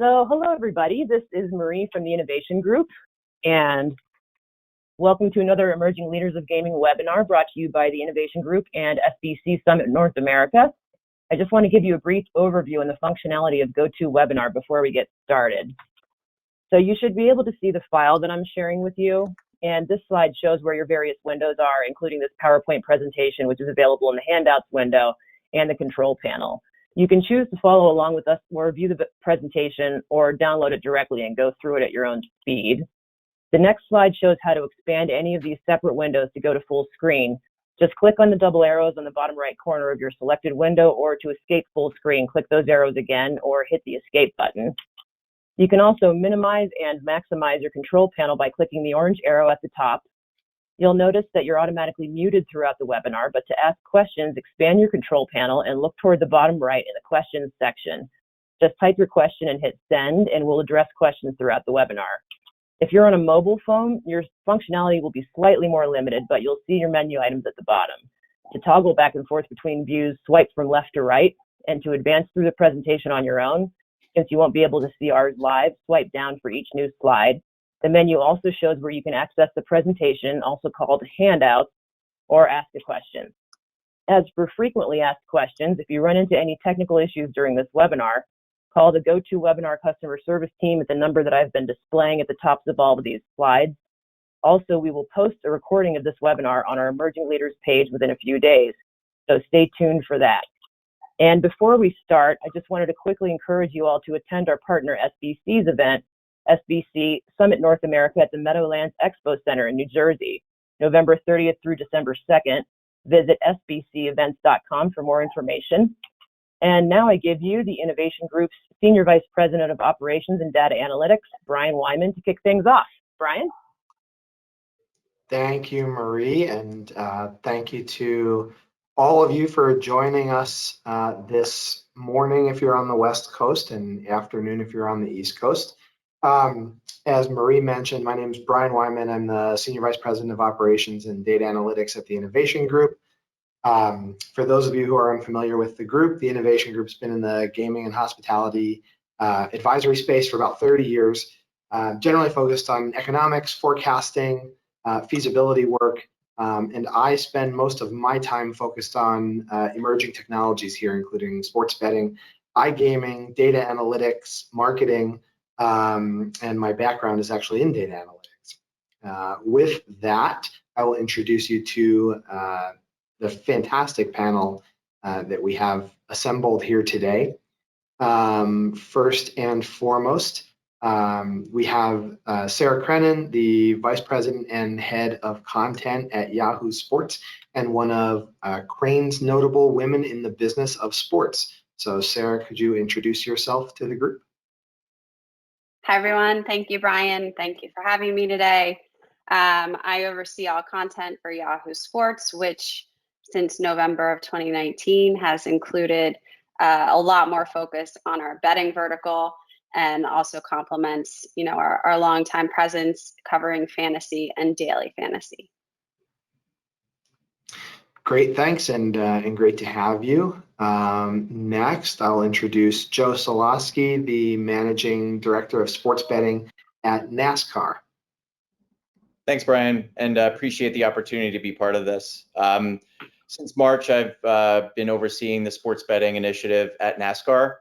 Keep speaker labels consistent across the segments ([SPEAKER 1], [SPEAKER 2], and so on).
[SPEAKER 1] So hello, everybody. This is Marie from the Innovation Group, and welcome to another Emerging Leaders of Gaming webinar brought to you by the Innovation Group and SBC Summit North America. I just want to give you a brief overview on the functionality of GoToWebinar before we get started. So you should be able to see the file that I'm sharing with you, and this slide shows where your various windows are, including this PowerPoint presentation, which is available in the Handouts window and the control panel. You can choose to follow along with us or view the presentation or download it directly and go through it at your own speed. The next slide shows how to expand any of these separate windows to go to full screen. Just click on the double arrows on the bottom right corner of your selected window, or to escape full screen, click those arrows again or hit the escape button. You can also minimize and maximize your control panel by clicking the orange arrow at the top. You'll notice that you're automatically muted throughout the webinar, but to ask questions, expand your control panel and look toward the bottom right in the questions section. Just type your question and hit send, and we'll address questions throughout the webinar. If you're on a mobile phone, your functionality will be slightly more limited, but you'll see your menu items at the bottom. To toggle back and forth between views, swipe from left to right, and to advance through the presentation on your own, since you won't be able to see ours live, swipe down for each new slide. The menu also shows where you can access the presentation, also called Handouts, or ask a question. As for frequently asked questions, if you run into any technical issues during this webinar, call the GoToWebinar customer service team at the number that I've been displaying at the tops of all of these slides. Also, we will post a recording of this webinar on our Emerging Leaders page within a few days, so stay tuned for that. And before we start, I just wanted to quickly encourage you all to attend our partner SBC's event, SBC Summit North America at the Meadowlands Expo Center in New Jersey, November 30th through December 2nd. Visit sbcevents.com for more information. And now I give you the Innovation Group's Senior Vice President of Operations and Data Analytics, Brian Wyman, to kick things off. Brian?
[SPEAKER 2] Thank you, Marie, and thank you to all of you for joining us this morning if you're on the West Coast, and afternoon if you're on the East Coast. As Marie mentioned, my name is Brian Wyman. I'm the Senior Vice President of Operations and Data Analytics at the Innovation Group. For those of you who are unfamiliar with the group, the Innovation Group's been in the gaming and hospitality advisory space for about 30 years, generally focused on economics, forecasting, feasibility work, and I spend most of my time focused on emerging technologies here, including sports betting, iGaming, data analytics, marketing, and my background is actually in data analytics. With that, I will introduce you to the fantastic panel that we have assembled here today. First and foremost, we have Sarah Crennan, the Vice President and Head of Content at Yahoo Sports, and one of Crane's notable women in the business of sports. So Sarah, could you introduce yourself to the group?
[SPEAKER 3] Hi, everyone. Thank you, Brian. Thank you for having me today. I oversee all content for Yahoo Sports, which since November of 2019 has included a lot more focus on our betting vertical, and also complements, our longtime presence covering fantasy and daily fantasy.
[SPEAKER 2] Great, thanks, and great to have you. Next, I'll introduce Joe Solosky, the Managing Director of Sports Betting at NASCAR.
[SPEAKER 4] Thanks, Brian, and appreciate the opportunity to be part of this. Since March, I've been overseeing the sports betting initiative at NASCAR,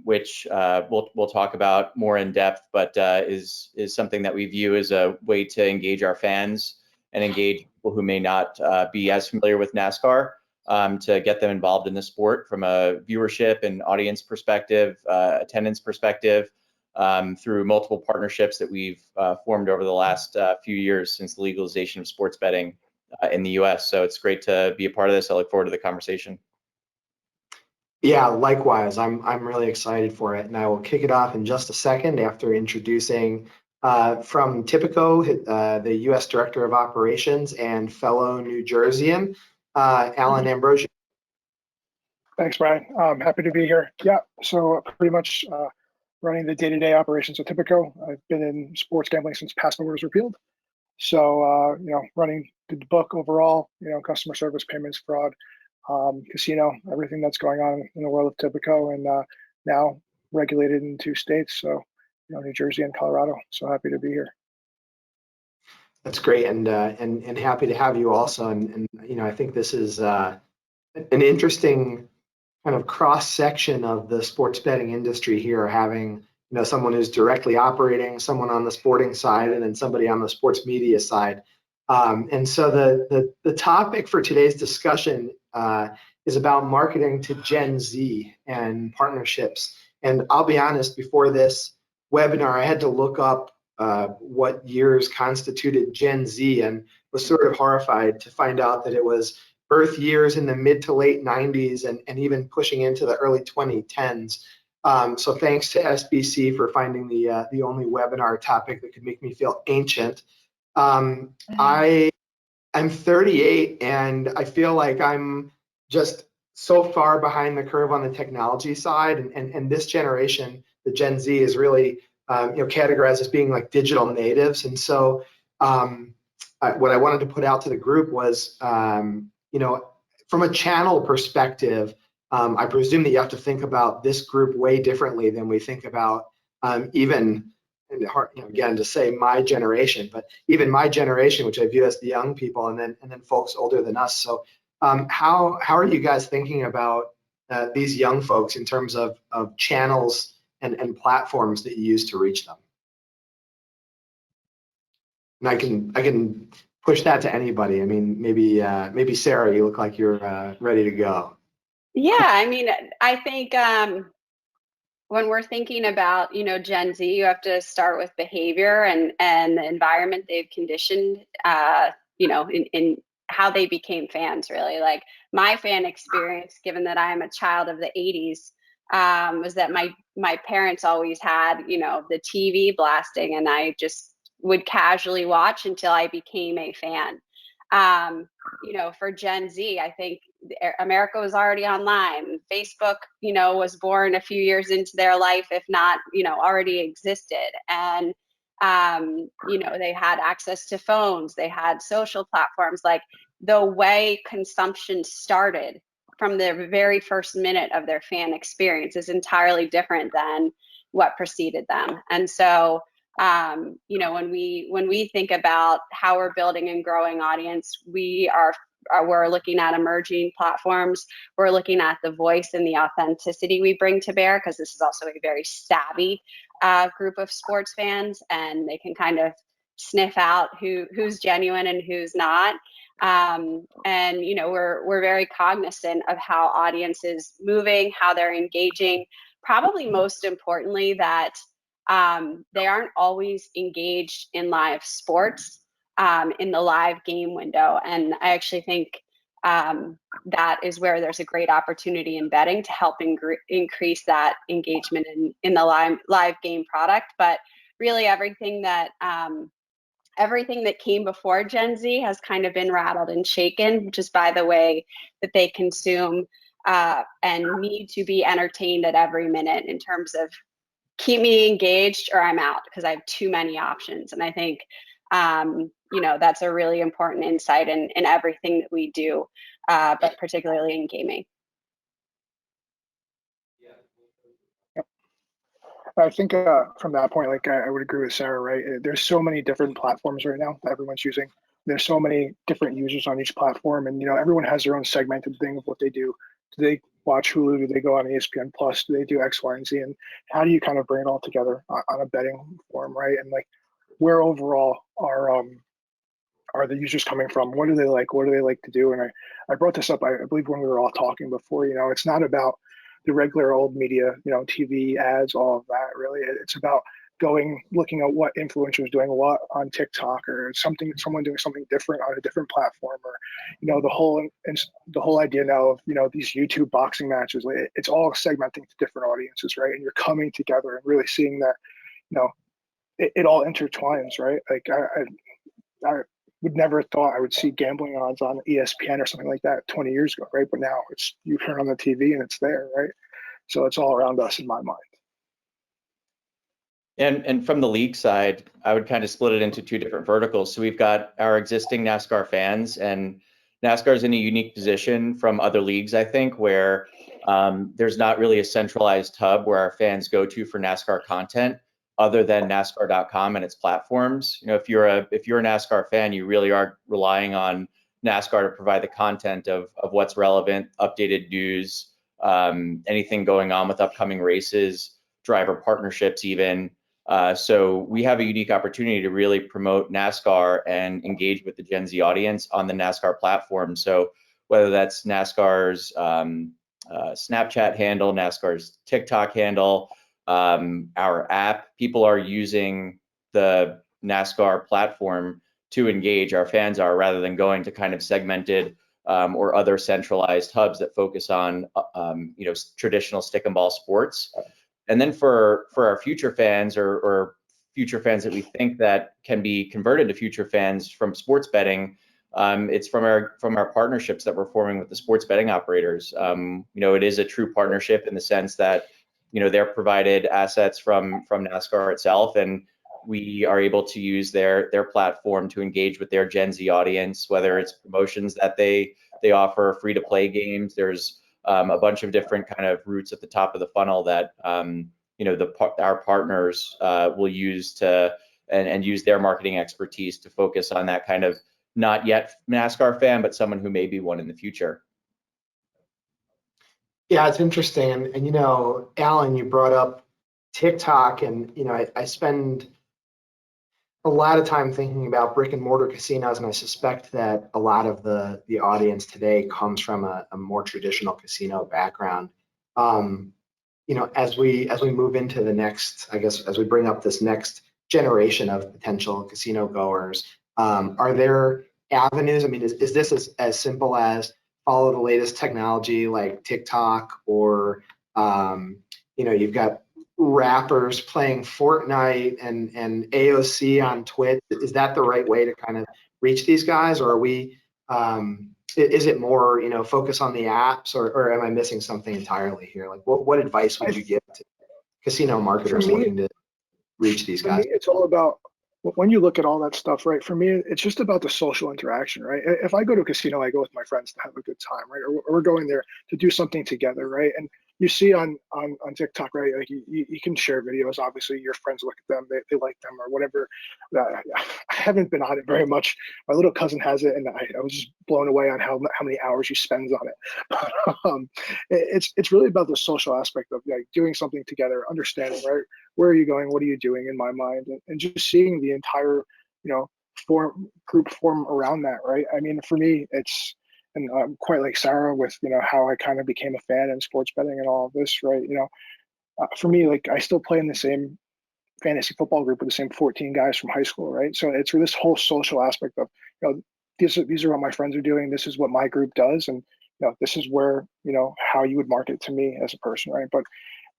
[SPEAKER 4] which we'll talk about more in depth, but is something that we view as a way to engage our fans and engage people who may not be as familiar with NASCAR, to get them involved in the sport from a viewership and audience perspective, attendance perspective, through multiple partnerships that we've formed over the last few years since the legalization of sports betting in the US. So it's great to be a part of this. I look forward to the conversation.
[SPEAKER 2] Yeah, likewise. I'm really excited for it, and I will kick it off in just a second after introducing from Tipico, the U.S. Director of Operations and fellow New Jerseyan, Alan Ambrosio.
[SPEAKER 5] Thanks, Brian. I'm happy to be here. Yeah, so pretty much running the day-to-day operations of Tipico. I've been in sports gambling since password was repealed. So, running the book overall, customer service, payments, fraud, casino, everything that's going on in the world of Tipico, and now regulated in 2 states, so New Jersey and Colorado. So happy to be here.
[SPEAKER 2] That's great, and happy to have you also. And I think this is an interesting kind of cross section of the sports betting industry here, having someone who's directly operating, someone on the sporting side, and then somebody on the sports media side. And so the topic for today's discussion is about marketing to Gen Z and partnerships. And I'll be honest, before this webinar, I had to look up what years constituted Gen Z, and was sort of horrified to find out that it was birth years in the mid to late 90s and even pushing into the early 2010s. So thanks to SBC for finding the only webinar topic that could make me feel ancient. I'm 38, and I feel like I'm just so far behind the curve on the technology side, and this generation, the Gen Z, is really categorized as being like digital natives. And so what I wanted to put out to the group was, from a channel perspective, I presume that you have to think about this group way differently than we think about even, and again, to say my generation, but even my generation, which I view as the young people, and then folks older than us. So how are you guys thinking about these young folks in terms of channels and platforms that you use to reach them? And I can push that to anybody. I mean, maybe Sarah, you look like you're ready to go.
[SPEAKER 3] Yeah, I mean, I think when we're thinking about Gen Z, you have to start with behavior and the environment they've conditioned, in how they became fans. Really, like my fan experience, given that I am a child of the '80s, was that my parents always had the TV blasting, and I just would casually watch until I became a fan. For Gen Z, I think America was already online. Facebook, was born a few years into their life, if not, already existed. And, they had access to phones, they had social platforms. Like the way consumption started from the very first minute of their fan experience is entirely different than what preceded them. And so, when we think about how we're building and growing audience, we're looking at emerging platforms. We're looking at the voice and the authenticity we bring to bear, because this is also a very savvy group of sports fans, and they can kind of sniff out who's genuine and who's not. We're very cognizant of how audience is moving, how they're engaging. Probably most importantly, that they aren't always engaged in live sports, in the live game window. And I actually think that is where there's a great opportunity in betting to help increase that engagement in the live game product. But really everything that came before Gen Z has kind of been rattled and shaken just by the way that they consume and need to be entertained at every minute, in terms of keep me engaged or I'm out, because I have too many options. And I think, that's a really important insight in everything that we do, but particularly in gaming.
[SPEAKER 5] I think from that point, like I would agree with Sarah, right? There's so many different platforms right now that everyone's using. There's so many different users on each platform, and everyone has their own segmented thing of what they do. Do they watch Hulu? Do they go on ESPN Plus? Do they do X, Y, and Z? And how do you kind of bring it all together on a betting forum, right? And like, where overall are the users coming from? What do they like? What do they like to do? And I brought this up, I believe, when we were all talking before. It's not about the regular old media, TV ads, all of that. Really, it's about looking at what influencers doing what on TikTok, or someone doing something different on a different platform, or the whole idea now of these YouTube boxing matches. It's all segmenting to different audiences, right? And you're coming together and really seeing that it all intertwines, right? Like I would never have thought I would see gambling odds on ESPN or something like that 20 years ago, right? But now you turn on the TV and it's there, right? So it's all around us in my mind.
[SPEAKER 4] And from the league side, I would kind of split it into two different verticals. So we've got our existing NASCAR fans, and NASCAR is in a unique position from other leagues, I think, where there's not really a centralized hub where our fans go to for NASCAR content other than NASCAR.com and its platforms. If you're a NASCAR fan, you really are relying on NASCAR to provide the content of what's relevant, updated news, anything going on with upcoming races, driver partnerships even. So we have a unique opportunity to really promote NASCAR and engage with the Gen Z audience on the NASCAR platform. So whether that's NASCAR's Snapchat handle, NASCAR's TikTok handle, our app, people are using the NASCAR platform to engage. Our fans are, rather than going to kind of segmented or other centralized hubs that focus on traditional stick and ball sports. And then for our future fans or future fans that we think that can be converted to future fans from sports betting, it's from our partnerships that we're forming with the sports betting operators. It is a true partnership in the sense that they're provided assets from NASCAR itself, and we are able to use their platform to engage with their Gen Z audience, whether it's promotions that they offer, free to play games. There's a bunch of different kind of routes at the top of the funnel that our partners will use to and use their marketing expertise to focus on that kind of not yet NASCAR fan, but someone who may be one in the future.
[SPEAKER 2] Yeah, it's interesting. And Alan, you brought up TikTok, and I spend a lot of time thinking about brick and mortar casinos, and I suspect that a lot of the audience today comes from a more traditional casino background. As we move into the next, I guess, as we bring up this next generation of potential casino goers, are there avenues? I mean, is this as simple as follow the latest technology like TikTok, or you've got rappers playing Fortnite and AOC on Twitch? Is that the right way to kind of reach these guys, or are we? Is it more focus on the apps, or am I missing something entirely here? Like, what advice would you give to casino marketers looking to reach these guys?
[SPEAKER 5] For me, it's all about, when you look at all that stuff, right? For me, it's just about the social interaction, right? If I go to a casino, I go with my friends to have a good time, right? Or we're going there to do something together, right? And you see on TikTok, right? Like you can share videos. Obviously, your friends look at them, they like them or whatever. I haven't been on it very much. My little cousin has it, and I was just blown away on how many hours he spends on it. It's really about the social aspect of like doing something together, understanding, right? Where are you going? What are you doing? In my mind, and just seeing the entire group form around that, right? I mean, for me, it's. And I'm quite like Sarah with, how I kind of became a fan in sports betting and all of this, right? For me, like I still play in the same fantasy football group with the same 14 guys from high school, right? So it's this whole social aspect of, these are what my friends are doing. This is what my group does. And, this is where, how you would market to me as a person, right? But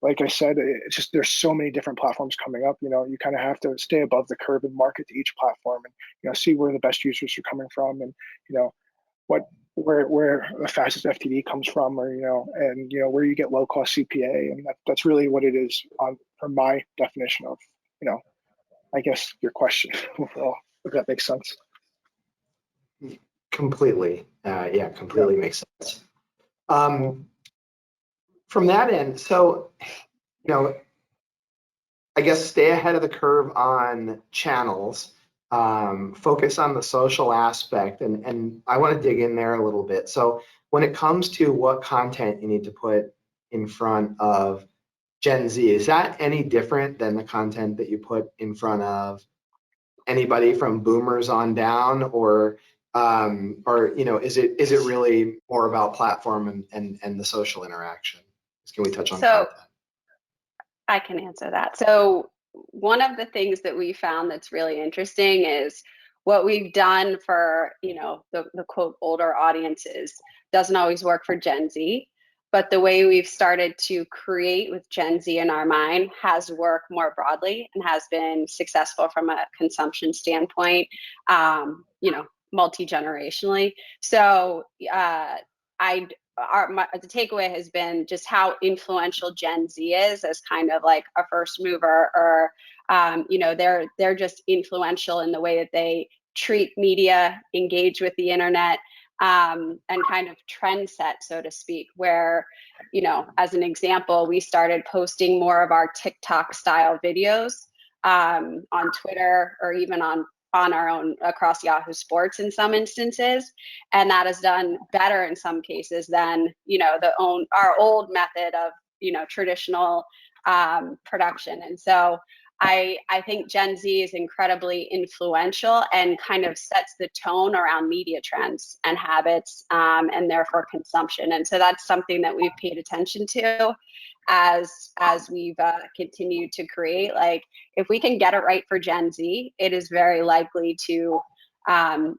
[SPEAKER 5] like I said, it's just, there's so many different platforms coming up, you kind of have to stay above the curve and market to each platform and, see where the best users are coming from and, where the fastest FTD comes from, or and where you get low cost CPA, and that's really what it is from my definition of I guess your question overall, if that makes sense.
[SPEAKER 2] Completely, completely makes sense. From that end, so I guess stay ahead of the curve on channels. Focus on the social aspect, and I want to dig in there a little bit. So when it comes to what content you need to put in front of Gen Z, is that any different than the content that you put in front of anybody from boomers on down, or is it really more about platform and the social interaction? Can we touch on content?
[SPEAKER 3] I can answer that. So one of the things that we found that's really interesting is what we've done for, the quote older audiences doesn't always work for Gen Z, but the way we've started to create with Gen Z in our mind has worked more broadly and has been successful from a consumption standpoint, multi-generationally. So the takeaway has been just how influential Gen Z is as kind of like a first mover, or they're just influential in the way that they treat media, engage with the internet, and kind of trend set, so to speak, where, you know, as an example, we started posting more of our TikTok style videos on Twitter, or even on our own across Yahoo Sports in some instances, and that has done better in some cases than, you know, our old method of, you know, traditional production. And so I think Gen Z is incredibly influential and kind of sets the tone around media trends and habits, and therefore consumption. And so that's something that we've paid attention to as we've continued to create. Like, if we can get it right for Gen Z, it is very likely to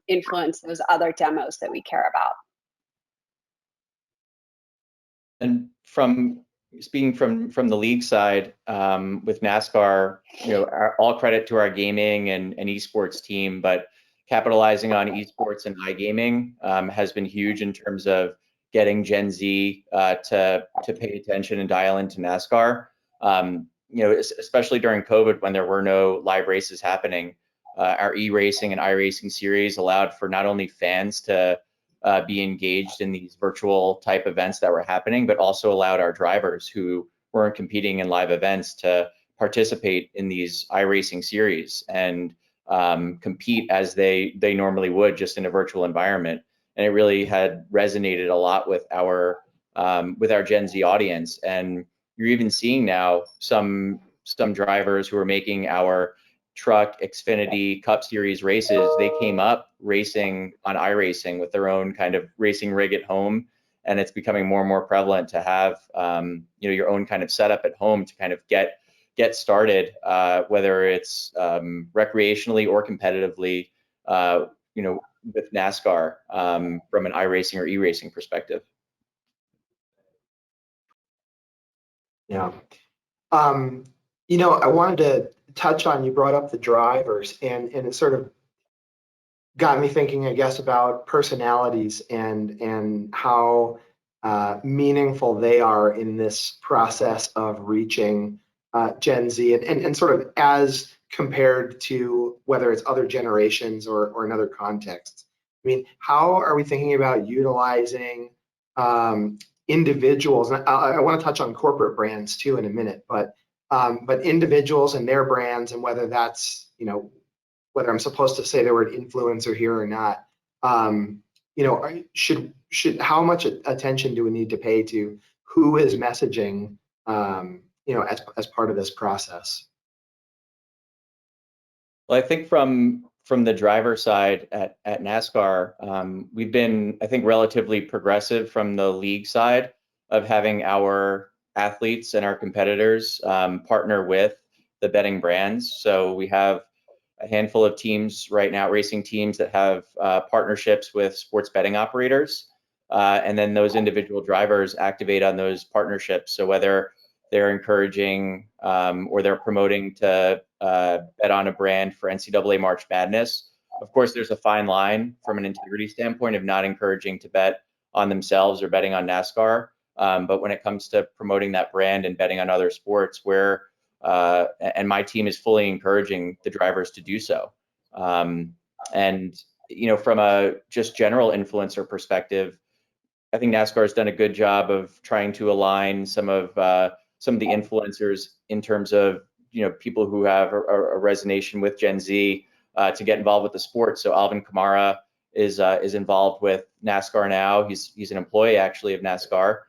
[SPEAKER 3] influence those other demos that we care about.
[SPEAKER 4] And speaking from the league side, with NASCAR, you know, all credit to our gaming and esports team, but capitalizing on esports and iGaming has been huge in terms of getting Gen Z to pay attention and dial into NASCAR. You know, especially during COVID, when there were no live races happening, our e-racing and iRacing series allowed for not only fans to be engaged in these virtual type events that were happening, but also allowed our drivers who weren't competing in live events to participate in these iRacing series and compete as they normally would, just in a virtual environment. And it really had resonated a lot with our Gen Z audience. And you're even seeing now some drivers who are making our Truck Xfinity Cup Series races. They came up racing on iRacing with their own kind of racing rig at home, and it's becoming more and more prevalent to have you know, your own kind of setup at home to kind of get started, whether it's recreationally or competitively, you know, with NASCAR from an iRacing or e-racing perspective.
[SPEAKER 2] Yeah. You know, I wanted to touch on, you brought up the drivers, and it sort of got me thinking, I guess, about personalities and how meaningful they are in this process of reaching Gen Z, and sort of as compared to whether it's other generations or in other contexts. I mean, how are we thinking about utilizing individuals? And I want to touch on corporate brands too in a minute, but individuals and their brands, and whether that's, you know, whether I'm supposed to say the word influencer here or not. You know, should how much attention do we need to pay to who is messaging, you know, as part of this process?
[SPEAKER 4] Well, I think from the driver side at NASCAR, we've been, I think, relatively progressive from the league side of having our athletes and our competitors partner with the betting brands. So we have a handful of teams right now, racing teams, that have partnerships with sports betting operators, and then those individual drivers activate on those partnerships. So whether they're encouraging or they're promoting to bet on a brand for NCAA March Madness, of course, there's a fine line from an integrity standpoint of not encouraging to bet on themselves or betting on NASCAR. But when it comes to promoting that brand and betting on other sports, where and my team is fully encouraging the drivers to do so. And, you know, from a just general influencer perspective, I think NASCAR has done a good job of trying to align some of the influencers in terms of, you know, people who have a resonation with Gen Z to get involved with the sport. So Alvin Kamara is involved with NASCAR now. He's an employee actually of NASCAR,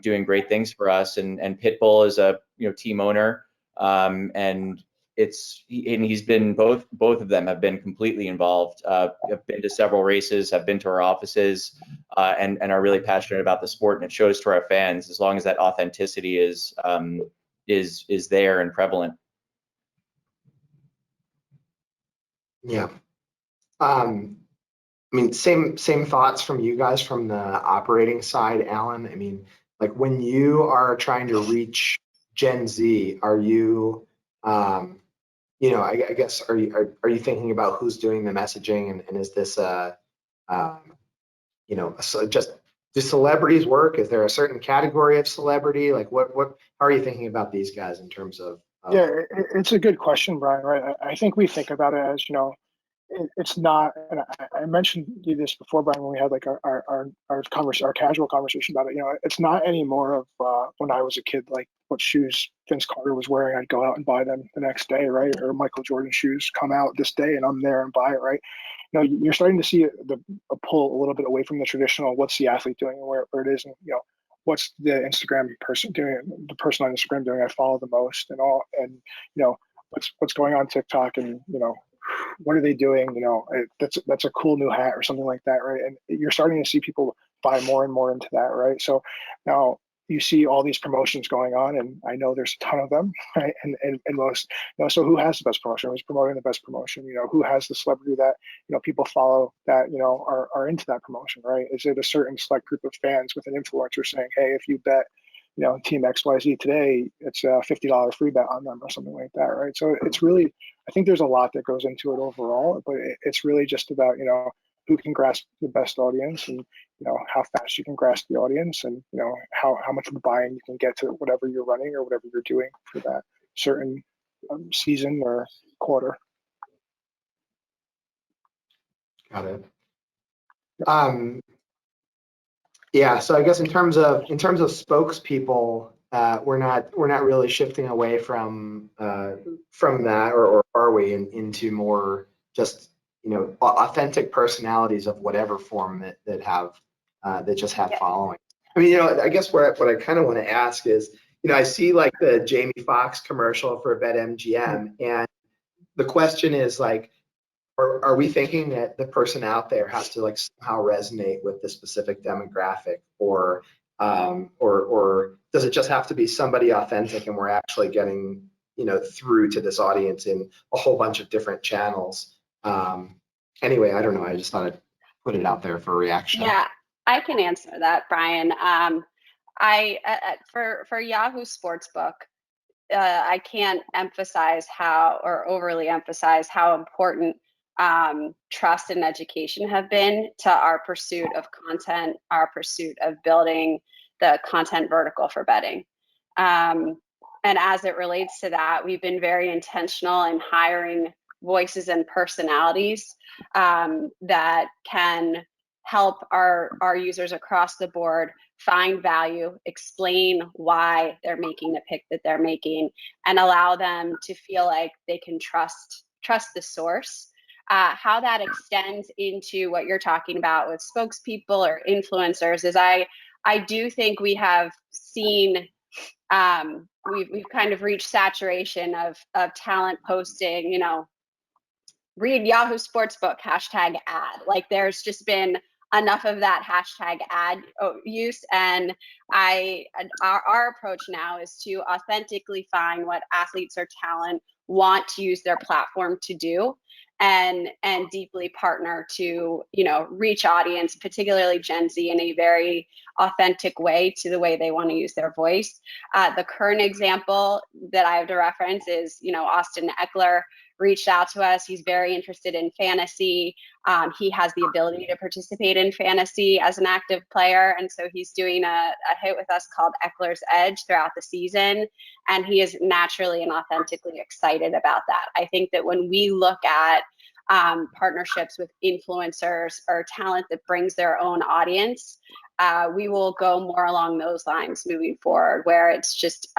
[SPEAKER 4] doing great things for us. And Pitbull is a, you know, team owner, and he's been both of them have been completely involved. Have been to several races, have been to our offices, and are really passionate about the sport, and it shows to our fans as long as that authenticity is there and prevalent.
[SPEAKER 2] Yeah. I mean, same thoughts from you guys from the operating side, Alan. I mean, like, when you are trying to reach Gen Z, are you, you know, I guess, are you thinking about who's doing the messaging, and is this you know, so just, do celebrities work? Is there a certain category of celebrity? Like, how are you thinking about these guys in terms of?
[SPEAKER 5] Yeah, it's a good question, Brian. Right? I think we think about it as, you know, it's not, and I mentioned you this before, Brian, when we had like our casual conversation about it. It's not anymore of when I was a kid, like what shoes Vince Carter was wearing, I'd go out and buy them the next day, right? Or Michael Jordan shoes come out this day and I'm there and buy it, right? You're starting to see a pull a little bit away from the traditional, what's the athlete doing and where it is, and what's the Instagram person doing, the person on Instagram doing I follow the most and all, and what's going on TikTok, and what are they doing? That's a cool new hat or something like that, right? And you're starting to see people buy more and more into that, right? So now you see all these promotions going on, and I know there's a ton of them, right? And most, so who has the best promotion? Who's promoting the best promotion? Who has the celebrity that people follow that are into that promotion, right? Is it a certain select group of fans with an influencer saying, hey, if you bet team XYZ today, it's a $50 free bet on them or something like that, right? So it's really, I think there's a lot that goes into it overall, but it's really just about who can grasp the best audience, and how fast you can grasp the audience, and how much buy-in you can get to whatever you're running or whatever you're doing for that certain season or quarter.
[SPEAKER 2] Got it. Yeah, so I guess in terms of spokespeople, we're not really shifting away from that, or are we, into more just authentic personalities of whatever form that just have following. I mean, I guess what I kind of want to ask is, I see like the Jamie Foxx commercial for BetMGM, and the question is like, are we thinking that the person out there has to like somehow resonate with the specific demographic, or does it just have to be somebody authentic, and we're actually getting through to this audience in a whole bunch of different channels? Anyway, I don't know. I just thought I'd put it out there for a reaction.
[SPEAKER 3] Yeah, I can answer that, Brian. For Yahoo Sportsbook, I can't emphasize overly emphasize how important trust and education have been to our pursuit of content, our pursuit of building the content vertical for betting. And as it relates to that, we've been very intentional in hiring voices and personalities that can help our users across the board find value, explain why they're making the pick that they're making, and allow them to feel like they can trust the source. How that extends into what you're talking about with spokespeople or influencers is I do think we have seen we've kind of reached saturation of talent posting, read Yahoo Sportsbook #ad. Like there's just been enough of that #ad use, and our approach now is to authentically find what athletes or talent want to use their platform to do, and deeply partner to reach audience, particularly Gen Z, in a very authentic way to the way they want to use their voice. The current example that I have to reference is Austin Eckler reached out to us. He's very interested in fantasy. He has the ability to participate in fantasy as an active player, and so he's doing a hit with us called Eckler's Edge throughout the season, and he is naturally and authentically excited about that. I think that when we look at partnerships with influencers or talent that brings their own audience, we will go more along those lines moving forward, where it's just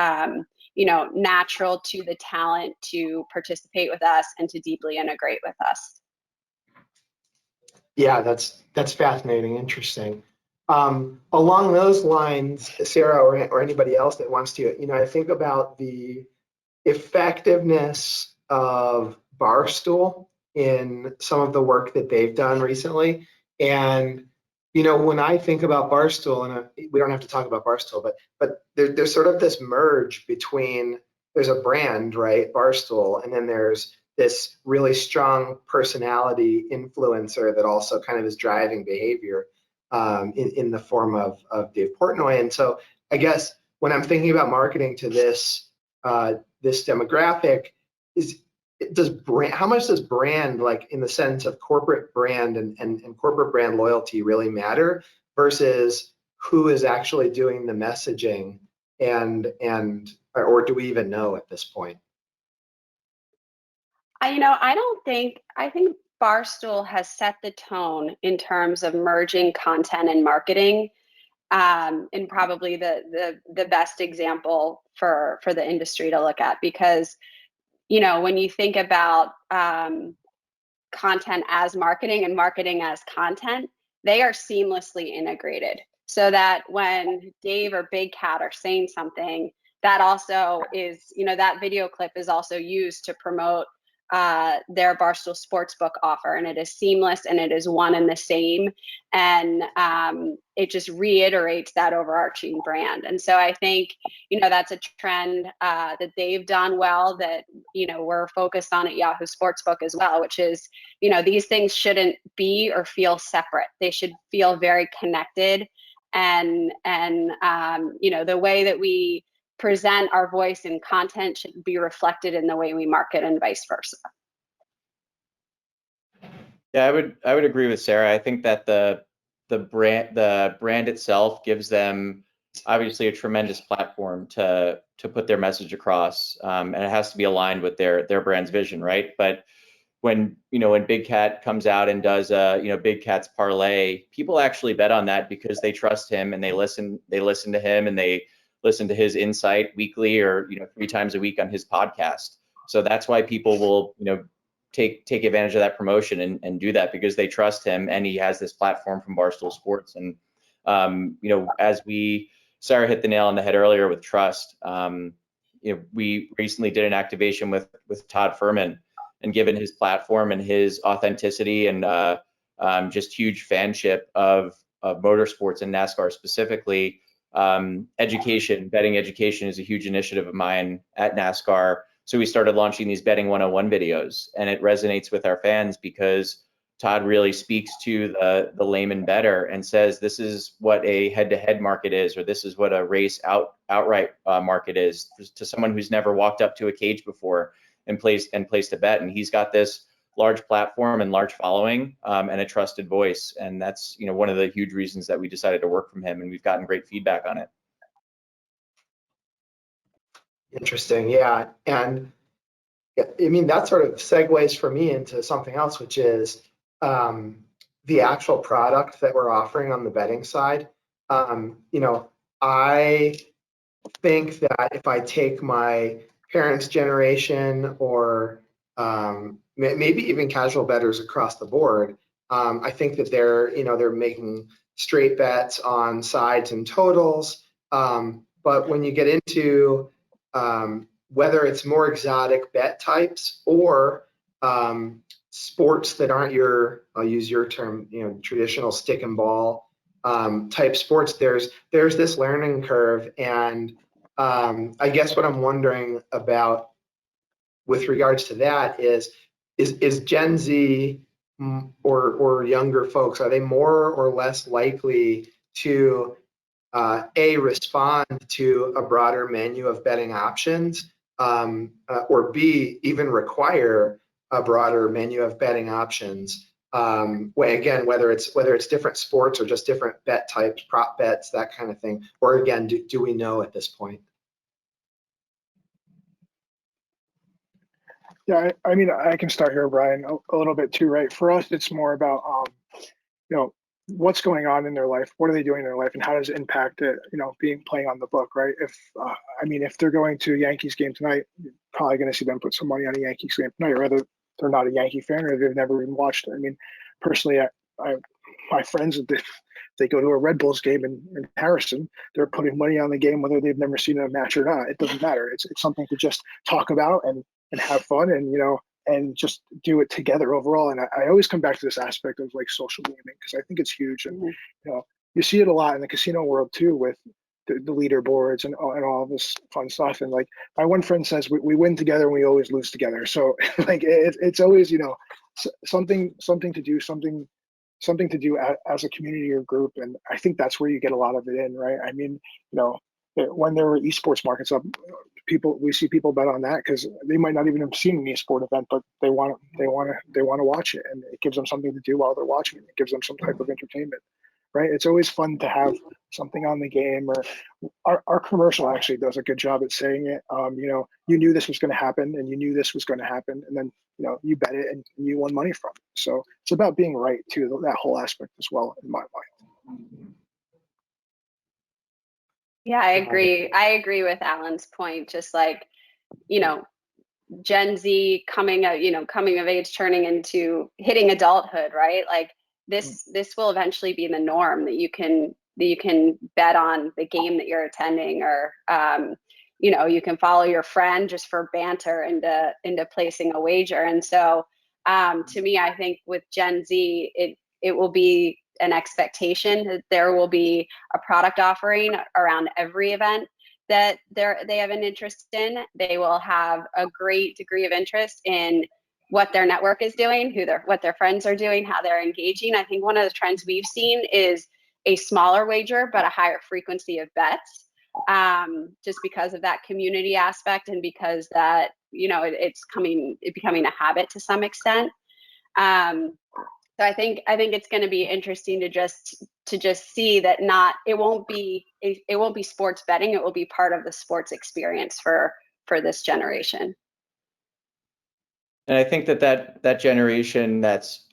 [SPEAKER 3] natural to the talent to participate with us and to deeply integrate with us.
[SPEAKER 2] Yeah, that's fascinating, interesting. Along those lines, Sarah or anybody else that wants to, I think about the effectiveness of Barstool in some of the work that they've done recently. And when I think about Barstool, and we don't have to talk about Barstool, but there's sort of this merge between, there's a brand, right, Barstool, and then there's this really strong personality influencer that also kind of is driving behavior in the form of Dave Portnoy. And so I guess when I'm thinking about marketing to this demographic, how much does brand, like in the sense of corporate brand and corporate brand loyalty, really matter versus who is actually doing the messaging, or do we even know at this point?
[SPEAKER 3] I think Barstool has set the tone in terms of merging content and marketing, and probably the best example for the industry to look at, because when you think about content as marketing and marketing as content, they are seamlessly integrated, so that when Dave or Big Cat are saying something, that also is, that video clip is also used to promote their Barstool Sportsbook offer, and it is seamless and it is one and the same, and it just reiterates that overarching brand. And so I think that's a trend that they've done well, that we're focused on at Yahoo Sportsbook as well, which is these things shouldn't be or feel separate. They should feel very connected, and the way that we present our voice and content should be reflected in the way we market, and vice versa.
[SPEAKER 4] Yeah, I would agree with Sarah. I think that the brand itself gives them obviously a tremendous platform to put their message across, and it has to be aligned with their brand's vision, right? But when Big Cat comes out and does Big Cat's parlay, people actually bet on that because they trust him and they listen to him, and they listen to his insight weekly or 3 times a week on his podcast. So that's why people will take advantage of that promotion and do that, because they trust him and he has this platform from Barstool Sports. And as Sarah hit the nail on the head earlier with trust, we recently did an activation with Todd Furman, and given his platform and his authenticity and just huge fanship of motorsports and NASCAR specifically, betting education is a huge initiative of mine at NASCAR. So we started launching these betting 101 videos, and it resonates with our fans because Todd really speaks to the layman bettor and says, this is what a head-to-head market is, or this is what a race outright market is, to someone who's never walked up to a cage before and placed a bet. And he's got this large platform and large following, and a trusted voice. And that's one of the huge reasons that we decided to work from him, and we've gotten great feedback on it.
[SPEAKER 2] Interesting, yeah. And I mean, that sort of segues for me into something else, which is the actual product that we're offering on the betting side. I think that if I take my parents' generation, or maybe even casual bettors across the board, I think that they're making straight bets on sides and totals. But when you get into whether it's more exotic bet types or sports that aren't I'll use your term, traditional stick and ball type sports, there's this learning curve. And I guess what I'm wondering about with regards to that is Gen Z or younger folks, are they more or less likely to respond to a broader menu of betting options, or B, even require a broader menu of betting options? Again, whether it's different sports or just different bet types, prop bets, that kind of thing, or again, do we know at this point?
[SPEAKER 5] Yeah, I mean, I can start here, Brian, a little bit too, right? For us, it's more about, what's going on in their life, what are they doing in their life, and how does it impact it, playing on the book, right? If they're going to a Yankees game tonight, you're probably going to see them put some money on a Yankees game tonight, whether they're not a Yankee fan or they've never even watched it. I mean, personally, my friends, if they go to a Red Bulls game in Harrison, they're putting money on the game whether they've never seen a match or not. It doesn't matter. It's something to just talk about and have fun, and just do it together overall. And I always come back to this aspect of like social gaming, because I think it's huge. And you see it a lot in the casino world too, with the leaderboards and all this fun stuff. And like my one friend says, we win together and we always lose together. So like it's always something to do, something to do as a community or group. And I think that's where you get a lot of it in, right? I mean, when there were esports markets up, we see people bet on that because they might not even have seen an esport event, but they want to watch it, and it gives them something to do while they're watching it. It gives them some type of entertainment, right? It's always fun to have something on the game, or our commercial actually does a good job at saying it. You knew this was going to happen, and you knew this was going to happen, and then you bet it and you won money from it. So it's about being right too, that whole aspect as well, in my mind.
[SPEAKER 3] Yeah, I agree. I agree with Alan's point. Just like, Gen Z coming of age, turning into hitting adulthood, right? Like this will eventually be the norm, that you can bet on the game that you're attending, or you can follow your friend just for banter into placing a wager. And so to me, I think with Gen Z, it will be an expectation that there will be a product offering around every event that they have an interest in. They will have a great degree of interest in what their network is doing, what their friends are doing, how they're engaging. I think one of the trends we've seen is a smaller wager, but a higher frequency of bets, just because of that community aspect, and because that it's becoming a habit to some extent. So I think it's going to be interesting to just see that it won't be sports betting. It will be part of the sports experience for this generation.
[SPEAKER 4] And I think that generation that's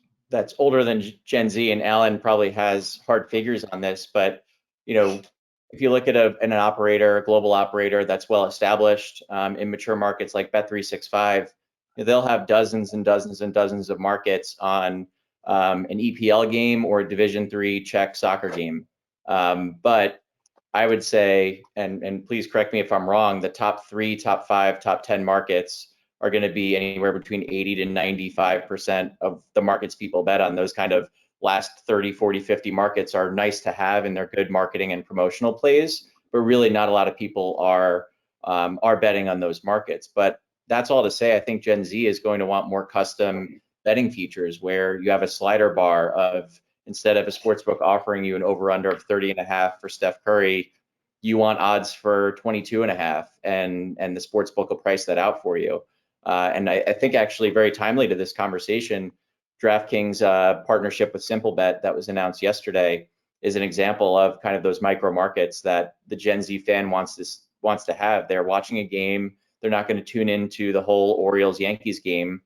[SPEAKER 4] older than Gen Z, and Alan probably has hard figures on this, but if you look at an operator, a global operator that's well established in mature markets like Bet365, they'll have dozens and dozens and dozens of markets on an EPL game or a Division III Czech soccer game. But I would say, and please correct me if I'm wrong, the top 3, top 5, top 10 markets are going to be anywhere between 80 to 95% of the markets people bet on. Those kind of last 30, 40, 50 markets are nice to have, and they're good marketing and promotional plays, but really not a lot of people are betting on those markets. But that's all to say, I think Gen Z is going to want more custom betting features, where you have a slider bar of, instead of a sportsbook offering you an over-under of 30.5 for Steph Curry, you want odds for 22.5, and the sportsbook will price that out for you. And I think actually very timely to this conversation, DraftKings partnership with Simplebet that was announced yesterday is an example of kind of those micro markets that the Gen Z fan wants to have. They're watching a game, they're not going to tune into the whole Orioles-Yankees game,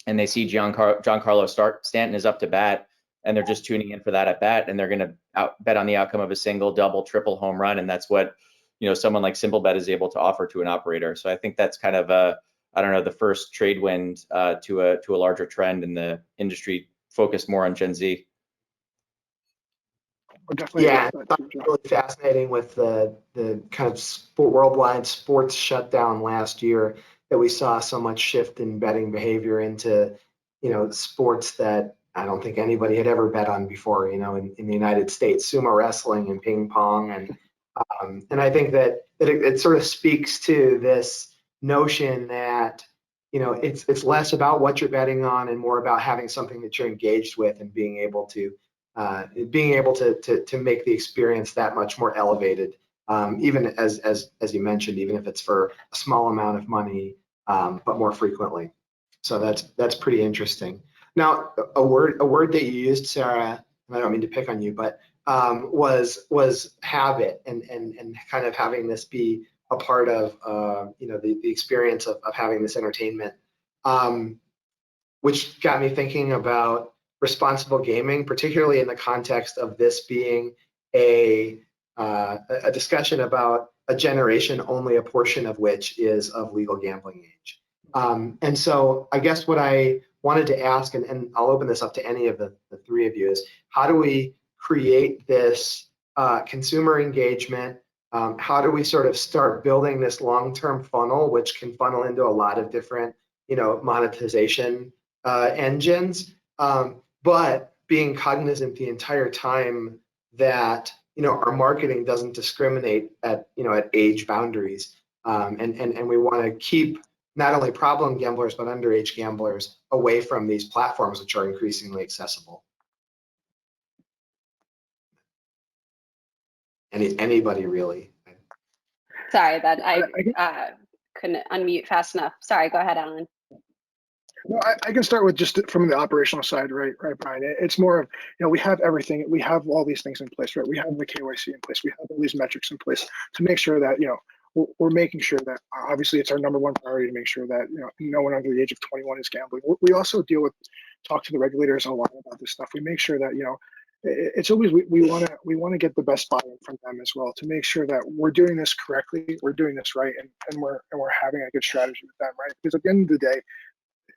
[SPEAKER 4] and they see Giancarlo Stanton is up to bat, and they're just tuning in for that at bat, and they're going to bet on the outcome of a single, double, triple home run, and that's what someone like Simplebet is able to offer to an operator. So I think that's kind of the first trade wind to a larger trend in the industry, focused more on Gen Z.
[SPEAKER 2] Yeah, I thought it was really fascinating with the kind of worldwide sports shutdown last year, that we saw so much shift in betting behavior into, sports that I don't think anybody had ever bet on before, in the United States, sumo wrestling and ping pong. And I think that it sort of speaks to this notion that, it's less about what you're betting on and more about having something that you're engaged with, and being able to make the experience that much more elevated, even as you mentioned, even if it's for a small amount of money, but more frequently. So that's pretty interesting. Now, a word that you used, Sarah, and I don't mean to pick on you, but was habit, and kind of having this be a part of the experience of having this entertainment, which got me thinking about responsible gaming, particularly in the context of this being a discussion about a generation, only a portion of which is of legal gambling age. And so I guess what I wanted to ask, and I'll open this up to any of the three of you, is how do we create this consumer engagement? How do we sort of start building this long-term funnel, which can funnel into a lot of different, monetization engines, but being cognizant the entire time that our marketing doesn't discriminate at age boundaries, and we want to keep not only problem gamblers but underage gamblers away from these platforms, which are increasingly accessible. Anybody really?
[SPEAKER 3] Sorry that I couldn't unmute fast enough. Sorry, go ahead, Alan.
[SPEAKER 5] No, I can start with just from the operational side, right, Brian. It's more of, we have everything, we have all these things in place, right? We have the KYC in place, we have all these metrics in place to make sure that, we're making sure that obviously it's our number one priority to make sure that no one under the age of 21 is gambling. We also talk to the regulators a lot about this stuff. We make sure that it's always we want to get the best buy-in from them as well to make sure that we're doing this correctly, we're doing this right, and we're having a good strategy with them, right? Because at the end of the day,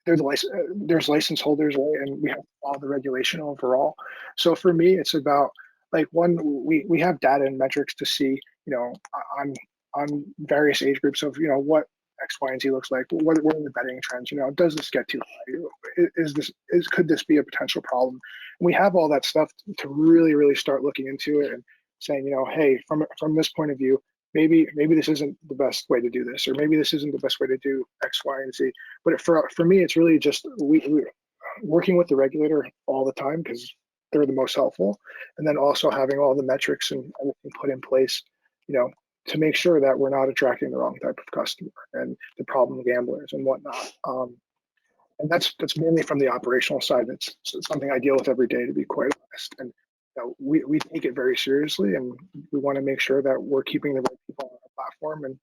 [SPEAKER 5] there's license holders, right, and we have to follow the regulation overall. So for me, it's about we have data and metrics to see on various age groups of what X, Y, and Z looks like. What are the betting trends? Does this get too high? Could this be a potential problem? And we have all that stuff to really start looking into it and saying, hey, from this point of view, maybe this isn't the best way to do this, or maybe this isn't the best way to do X, Y, and Z. But for me, it's really just we're working with the regulator all the time because they're the most helpful, and then also having all the metrics and everything put in place, to make sure that we're not attracting the wrong type of customer and the problem gamblers and whatnot. And that's mainly from the operational side. It's something I deal with every day, to be quite honest. And we take it very seriously, and we want to make sure that we're keeping the right people on our platform and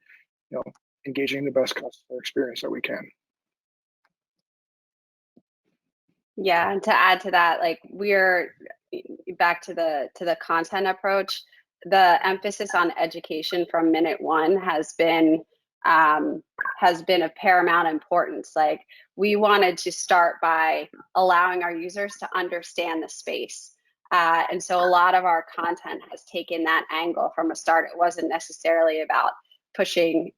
[SPEAKER 5] engaging the best customer experience that we can.
[SPEAKER 3] Yeah, and to add to that, like we're back to the content approach. The emphasis on education from minute one has been of paramount importance. Like we wanted to start by allowing our users to understand the space. And so a lot of our content has taken that angle from a start. It wasn't necessarily about pushing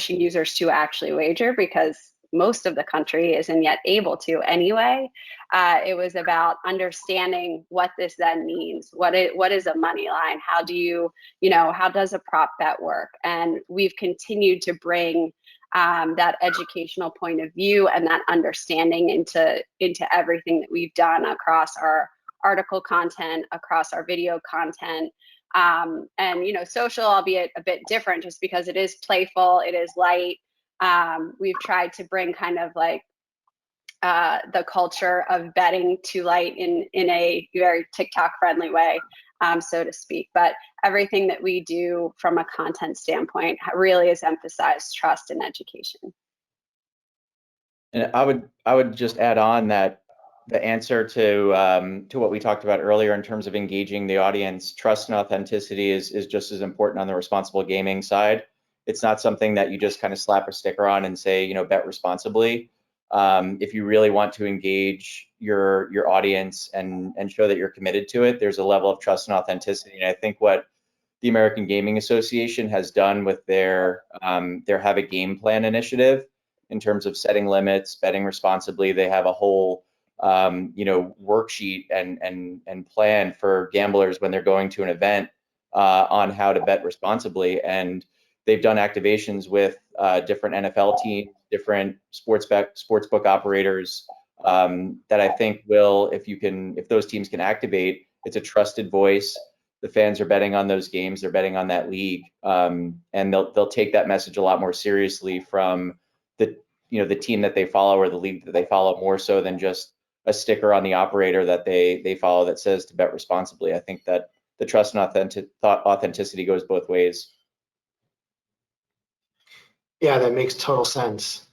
[SPEAKER 3] users to actually wager, because most of the country isn't yet able to anyway. It was about understanding what this then means. What is a money line? How does a prop bet work? And we've continued to bring that educational point of view and that understanding into everything that we've done across our article content, across our video content. And social, albeit a bit different, just because it is playful, it is light. We've tried to bring kind of like the culture of betting to light in a very TikTok friendly way, so to speak. But everything that we do from a content standpoint really is emphasized trust and education.
[SPEAKER 4] And I would just add on that the answer to what we talked about earlier in terms of engaging the audience, trust and authenticity is just as important on the responsible gaming side. It's not something that you just kind of slap a sticker on and say, bet responsibly. If you really want to engage your audience and show that you're committed to it, there's a level of trust and authenticity. And I think what the American Gaming Association has done with their Have a Game Plan initiative in terms of setting limits, betting responsibly, they have a whole worksheet and plan for gamblers when they're going to an event on how to bet responsibly. And they've done activations with different NFL teams, different sportsbook operators that I think will, if those teams can activate, it's a trusted voice. The fans are betting on those games, they're betting on that league, and they'll take that message a lot more seriously from the team that they follow or the league that they follow, more so than just a sticker on the operator that they follow that says to bet responsibly. I think that the trust and authenticity goes both ways.
[SPEAKER 2] Yeah, that makes total sense.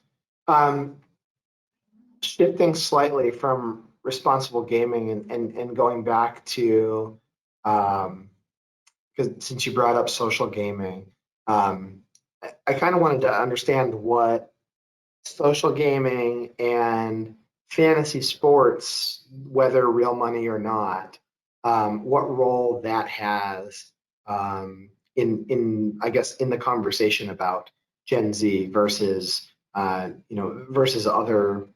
[SPEAKER 2] Shifting slightly from responsible gaming and going back to, because since you brought up social gaming, I kind of wanted to understand what social gaming and fantasy sports, whether real money or not, what role that has in I guess in the conversation about Gen Z versus versus other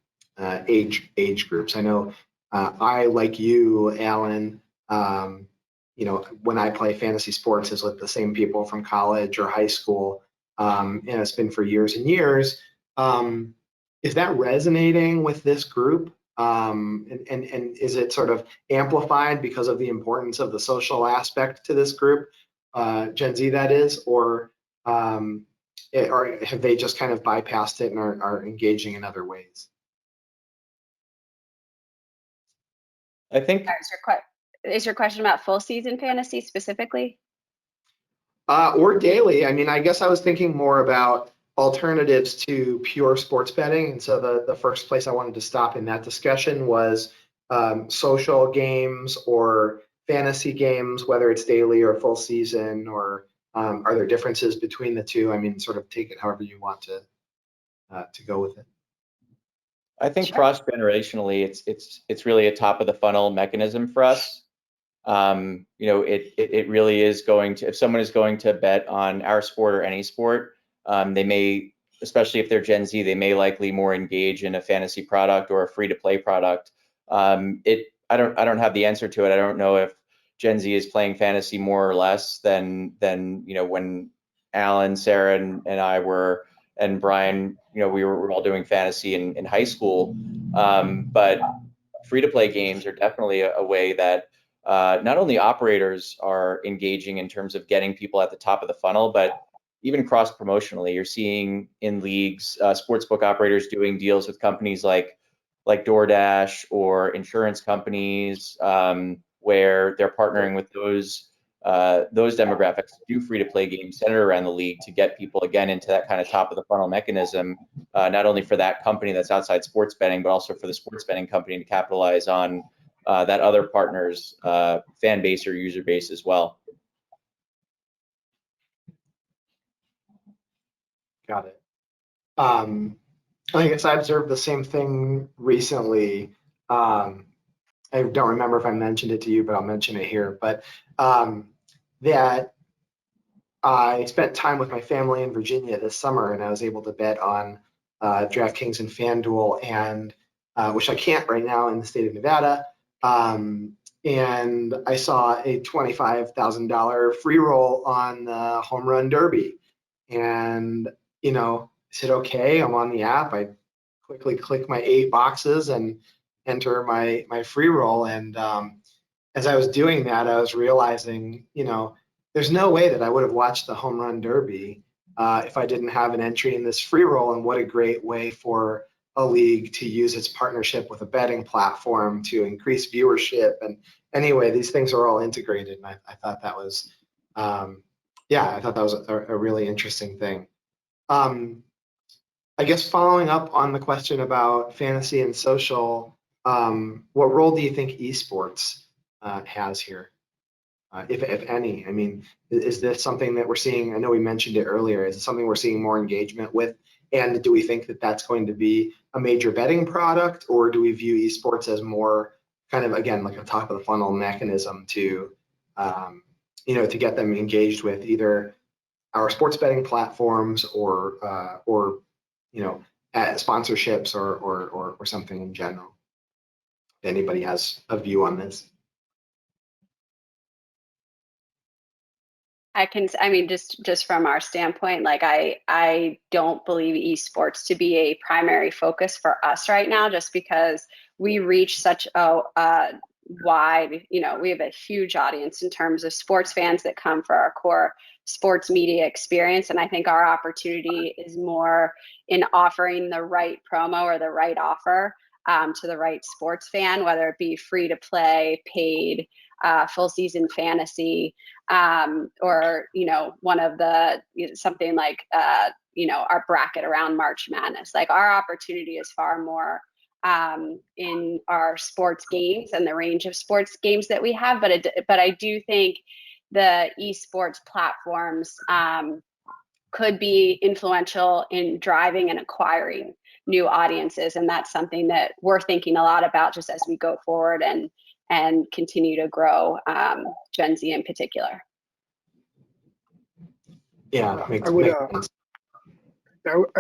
[SPEAKER 2] age groups. I know I, like you, Alan, when I play fantasy sports is with the same people from college or high school, and it's been for years and years. Is that resonating with this group? And is it sort of amplified because of the importance of the social aspect to this group, Gen Z that is, or have they just kind of bypassed it and are engaging in other ways?
[SPEAKER 4] I think
[SPEAKER 3] Is your question about full season fantasy specifically?
[SPEAKER 2] Or daily. I mean, I guess I was thinking more about alternatives to pure sports betting. And so the first place I wanted to stop in that discussion was social games or fantasy games, whether it's daily or full season, or are there differences between the two? I mean, sort of take it however you want to go with it.
[SPEAKER 4] I think
[SPEAKER 3] Sure.
[SPEAKER 4] cross-generationally, it's really a top of the funnel mechanism for us. It really is going to, if someone is going to bet on our sport or any sport, they may, especially if they're Gen Z, they may likely more engage in a fantasy product or a free-to-play product. I don't have the answer to it. I don't know if Gen Z is playing fantasy more or less than when Alan, Sarah, and I were, and Brian, we were all doing fantasy in high school. But free-to-play games are definitely a way that not only operators are engaging in terms of getting people at the top of the funnel, but even cross-promotionally. You're seeing in leagues, sportsbook operators doing deals with companies like DoorDash or insurance companies, where they're partnering with those demographics to do free-to-play games centered around the league to get people again into that kind of top of the funnel mechanism, not only for that company that's outside sports betting, but also for the sports betting company to capitalize on that other partner's fan base or user base as well.
[SPEAKER 2] Got it. I guess I observed the same thing recently. I don't remember if I mentioned it to you, but I'll mention it here. But that I spent time with my family in Virginia this summer, and I was able to bet on DraftKings and FanDuel, and which I can't right now in the state of Nevada. And I saw a $25,000 free roll on the Home Run Derby, and I said, okay, I'm on the app. I quickly click my 8 boxes and enter my free roll. And as I was doing that, I was realizing, there's no way that I would have watched the Home Run Derby if I didn't have an entry in this free roll. And what a great way for a league to use its partnership with a betting platform to increase viewership. And anyway, these things are all integrated. And I thought that was, I thought that was a really interesting thing. I guess following up on the question about fantasy and social, what role do you think esports has here, if any? I mean, is this something that we're seeing? I know we mentioned it earlier. Is it something we're seeing more engagement with? And do we think that that's going to be a major betting product, or do we view esports as more kind of, again, like a top of the funnel mechanism to, to get them engaged with either our sports betting platforms or sponsorships or something in general? If anybody has a view on this.
[SPEAKER 3] Just from our standpoint, like I don't believe esports to be a primary focus for us right now, just because we reach such a wide, we have a huge audience in terms of sports fans that come for our core sports media experience. And I think our opportunity is more in offering the right promo or the right offer to the right sports fan, whether it be free to play, paid, full season fantasy, or one of the something like our bracket around March Madness. Like, our opportunity is far more in our sports games and the range of sports games that we have, but I do think the esports platforms could be influential in driving and acquiring new audiences, and that's something that we're thinking a lot about just as we go forward and continue to grow Gen Z in particular.
[SPEAKER 2] Yeah,
[SPEAKER 5] I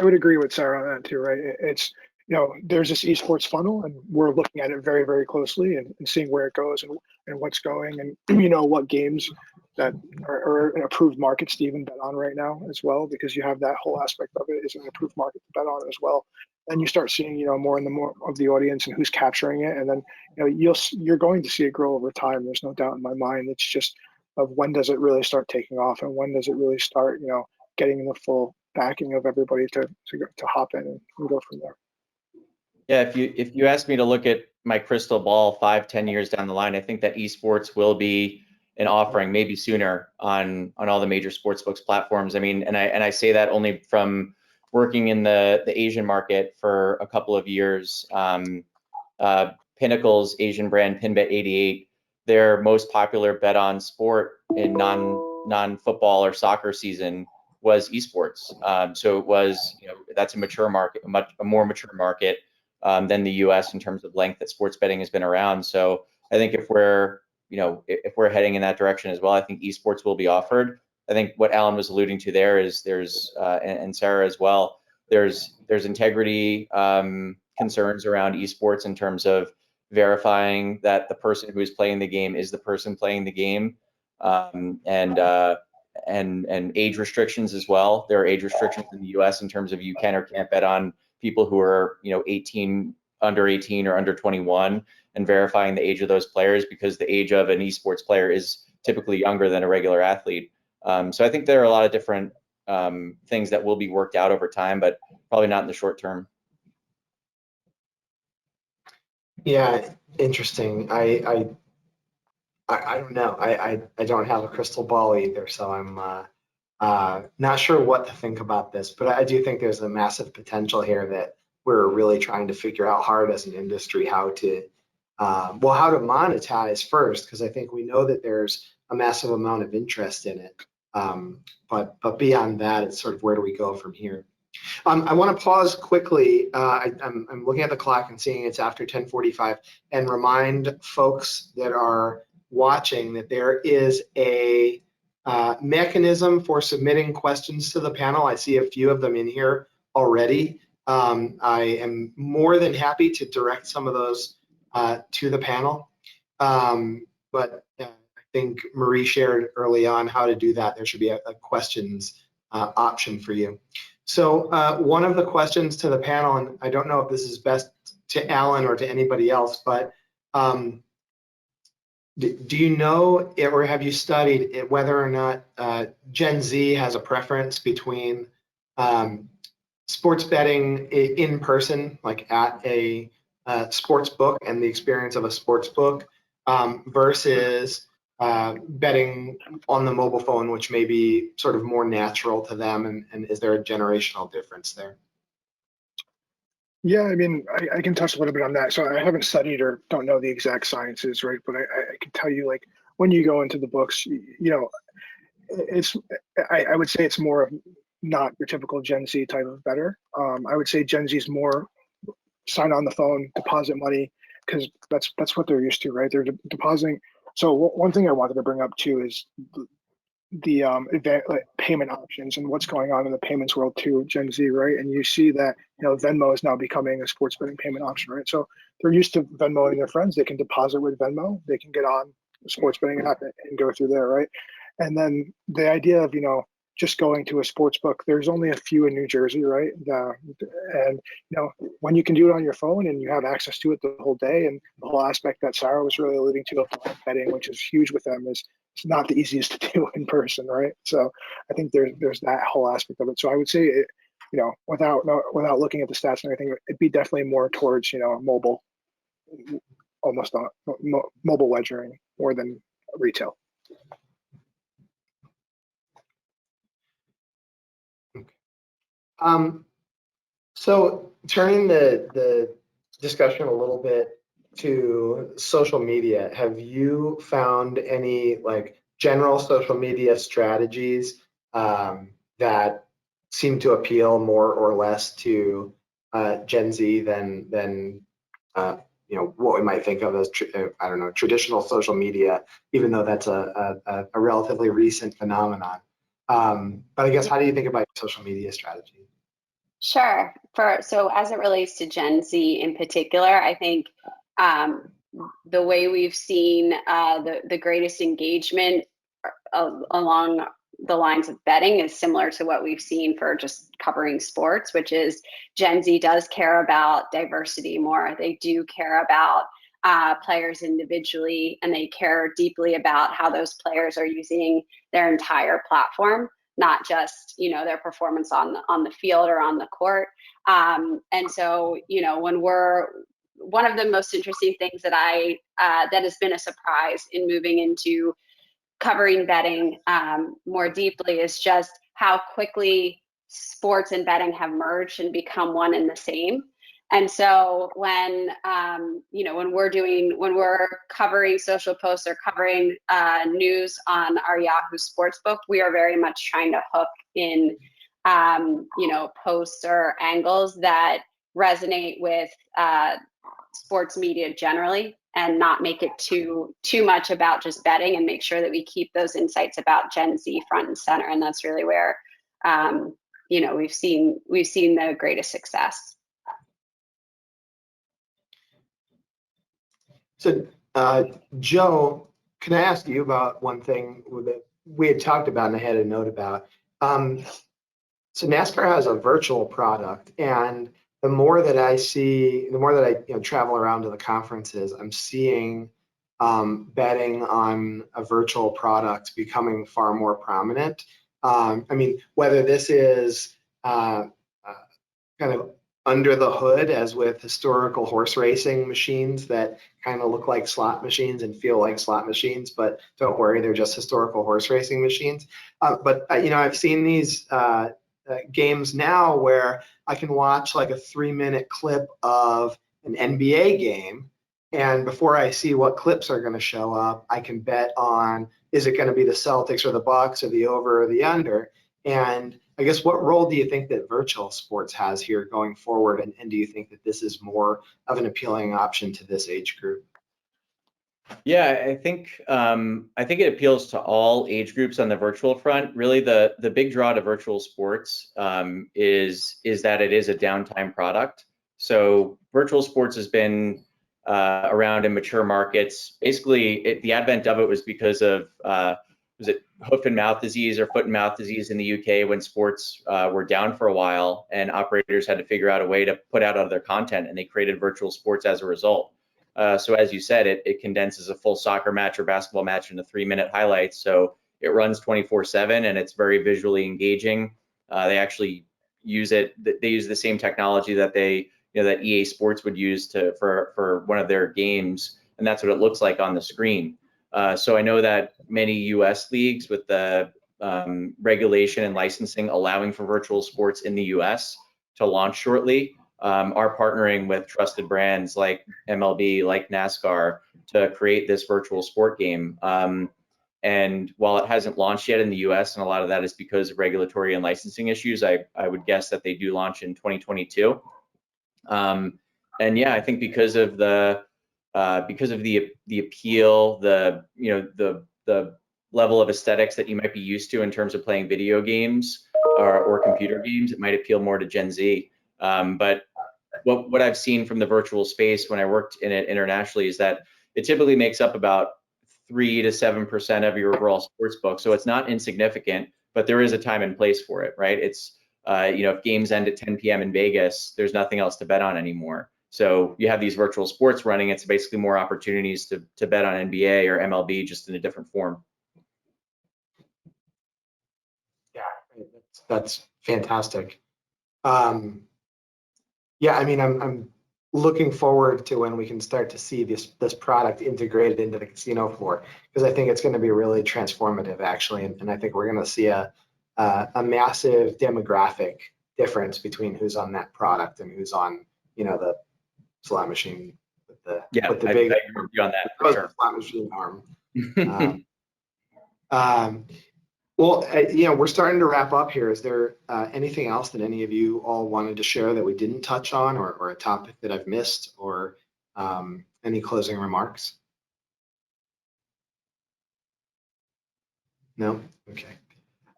[SPEAKER 5] would agree with Sarah on that too, right? It's there's this esports funnel, and we're looking at it very, very closely and seeing where it goes and what's going, and what games that are an approved markets to even bet on right now as well, because you have that whole aspect of it is an approved market to bet on as well. And you start seeing more of the audience and who's capturing it, and then you're going to see it grow over time. There's no doubt in my mind. It's just of when does it really start taking off, and when does it really start getting the full backing of everybody to hop in and go from there.
[SPEAKER 4] Yeah, if you ask me to look at my crystal ball 5-10 years down the line, I think that esports will be an offering maybe sooner on all the major sportsbooks platforms. I mean, and I say that only from working in the Asian market for a couple of years. Pinnacle's Asian brand PinBet88, their most popular bet on sport in non-football or soccer season was esports. So it was, that's a mature market, a more mature market than the US in terms of length that sports betting has been around. So I think if we're heading in that direction as well, I think esports will be offered. I think what Alan was alluding to there is and Sarah as well, there's integrity concerns around esports in terms of verifying that the person who is playing the game is the person playing the game, and age restrictions as well. There are age restrictions in the US in terms of you can or can't bet on people who are under 18 or under 21, and verifying the age of those players, because the age of an esports player is typically younger than a regular athlete. So I think there are a lot of different things that will be worked out over time, but probably not in the short term.
[SPEAKER 2] Yeah, interesting. I don't know. I don't have a crystal ball either, so I'm not sure what to think about this. But I do think there's a massive potential here that we're really trying to figure out hard as an industry how to monetize first, because I think we know that there's a massive amount of interest in it. But beyond that, it's sort of where do we go from here? I want to pause quickly. I'm looking at the clock and seeing it's after 10:45, and remind folks that are watching that there is a mechanism for submitting questions to the panel. I see a few of them in here already. I am more than happy to direct some of those to the panel. But I think Marie shared early on how to do that. There should be a questions option for you. So one of the questions to the panel, and I don't know if this is best to Alan or to anybody else, but do you know or have you studied whether or not Gen Z has a preference between sports betting in person, like at a sports book and the experience of a sports book, versus betting on the mobile phone, which may be sort of more natural to them, and is there a generational difference there?
[SPEAKER 5] Yeah, I mean, I can touch a little bit on that. So I haven't studied or don't know the exact sciences, right? But I can tell you, like, when you go into the books, I would say it's more of not your typical Gen Z type of bettor. I would say Gen Z is more sign on the phone, deposit money, because that's what they're used to, right? They're depositing. So one thing I wanted to bring up too is the payment options and what's going on in the payments world too, Gen Z, right? And you see that Venmo is now becoming a sports betting payment option, right? So they're used to Venmoing their friends. They can deposit with Venmo. They can get on the sports betting app and go through there, right? And then the idea of just going to a sports book, there's only a few in New Jersey, right? And when you can do it on your phone and you have access to it the whole day, and the whole aspect that Sarah was really alluding to of betting, which is huge with them, is it's not the easiest to do in person, right? So I think there's that whole aspect of it. So I would say, without looking at the stats and everything, it'd be definitely more towards mobile, almost mobile ledgering more than retail.
[SPEAKER 2] So turning the discussion a little bit to social media, have you found any general social media strategies that seem to appeal more or less to Gen Z than what we might think of as traditional social media, even though that's a relatively recent phenomenon? But I guess, how do you think about social media strategy?
[SPEAKER 3] Sure. So as it relates to Gen Z in particular, I think the way we've seen the greatest engagement along the lines of betting is similar to what we've seen for just covering sports, which is Gen Z does care about diversity more. They do care about players individually, and they care deeply about how those players are using their entire platform, not just their performance on the field or on the court. And so when one of the most interesting things that that has been a surprise in moving into covering betting more deeply is just how quickly sports and betting have merged and become one and the same. And so when when we're covering social posts or covering news on our Yahoo Sportsbook, we are very much trying to hook in posts or angles that resonate with sports media generally, and not make it too much about just betting, and make sure that we keep those insights about Gen Z front and center. And that's really where we've seen the greatest success.
[SPEAKER 2] So, Joe, can I ask you about one thing that we had talked about and I had a note about? So NASCAR has a virtual product, and the more that I travel around to the conferences, I'm seeing betting on a virtual product becoming far more prominent. I mean, whether this is kind of under the hood, as with historical horse racing machines that kind of look like slot machines and feel like slot machines, but don't worry, they're just historical horse racing machines. But I've seen these games now where I can watch like a 3-minute clip of an NBA game, and before I see what clips are going to show up, I can bet on, is it going to be the Celtics or the Bucks or the over or the under? And I guess, what role do you think that virtual sports has here going forward? And do you think that this is more of an appealing option to this age group?
[SPEAKER 4] Yeah, I think it appeals to all age groups on the virtual front. Really, the big draw to virtual sports is that it is a downtime product. So virtual sports has been around in mature markets. Basically, the advent of it was because of was it hoof and mouth disease or foot and mouth disease in the UK, when sports were down for a while, and operators had to figure out a way to put out other content, and they created virtual sports as a result. So as you said, it condenses a full soccer match or basketball match into 3-minute highlights. So it runs 24/7, and it's very visually engaging. They actually use it. They use the same technology that that EA Sports would use for one of their games, and that's what it looks like on the screen. So I know that many US leagues, with the regulation and licensing allowing for virtual sports in the US to launch shortly, are partnering with trusted brands like MLB, like NASCAR, to create this virtual sport game. And while it hasn't launched yet in the US, and a lot of that is because of regulatory and licensing issues, I would guess that they do launch in 2022. And yeah, I think because of the appeal, the level of aesthetics that you might be used to in terms of playing video games or computer games, it might appeal more to Gen Z. But what I've seen from the virtual space when I worked in it internationally is that it typically makes up about 3 to 7% of your overall sports book. So it's not insignificant, but there is a time and place for it, right? It's if games end at 10 p.m. in Vegas, there's nothing else to bet on anymore. So you have these virtual sports running. It's basically more opportunities to bet on NBA or MLB, just in a different form.
[SPEAKER 2] Yeah, that's fantastic. Yeah, I mean, I'm looking forward to when we can start to see this product integrated into the casino floor, because I think it's going to be really transformative, actually, and I think we're going to see a massive demographic difference between who's on that product and who's on the slot machine with the big.
[SPEAKER 4] I agree with you on that, for sure.
[SPEAKER 2] Slot machine arm. Well, we're starting to wrap up here. Is there anything else that any of you all wanted to share that we didn't touch on, or a topic that I've missed, or any closing remarks? No? Okay.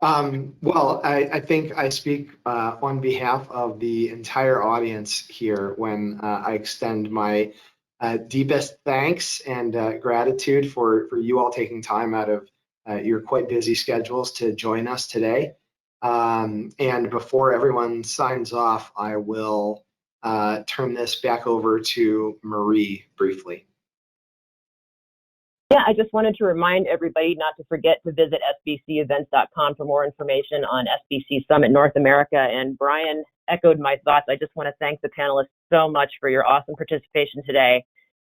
[SPEAKER 2] Well, I think I speak on behalf of the entire audience here when I extend my deepest thanks and gratitude for you all taking time out of your quite busy schedules to join us today. And before everyone signs off, I will turn this back over to Marie briefly.
[SPEAKER 1] Yeah, I just wanted to remind everybody not to forget to visit sbcevents.com for more information on SBC Summit North America. And Brian, echoed my thoughts. I just want to thank the panelists so much for your awesome participation today.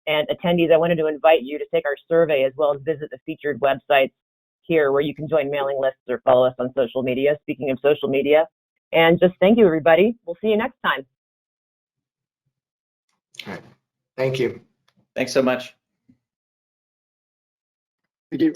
[SPEAKER 1] And attendees, I wanted to invite you to take our survey as well as visit the featured websites here where you can join mailing lists or follow us on social media. Speaking of social media, and just thank you, everybody. We'll see you next time.
[SPEAKER 2] All right. Thank you.
[SPEAKER 4] Thanks so much.
[SPEAKER 5] Thank you.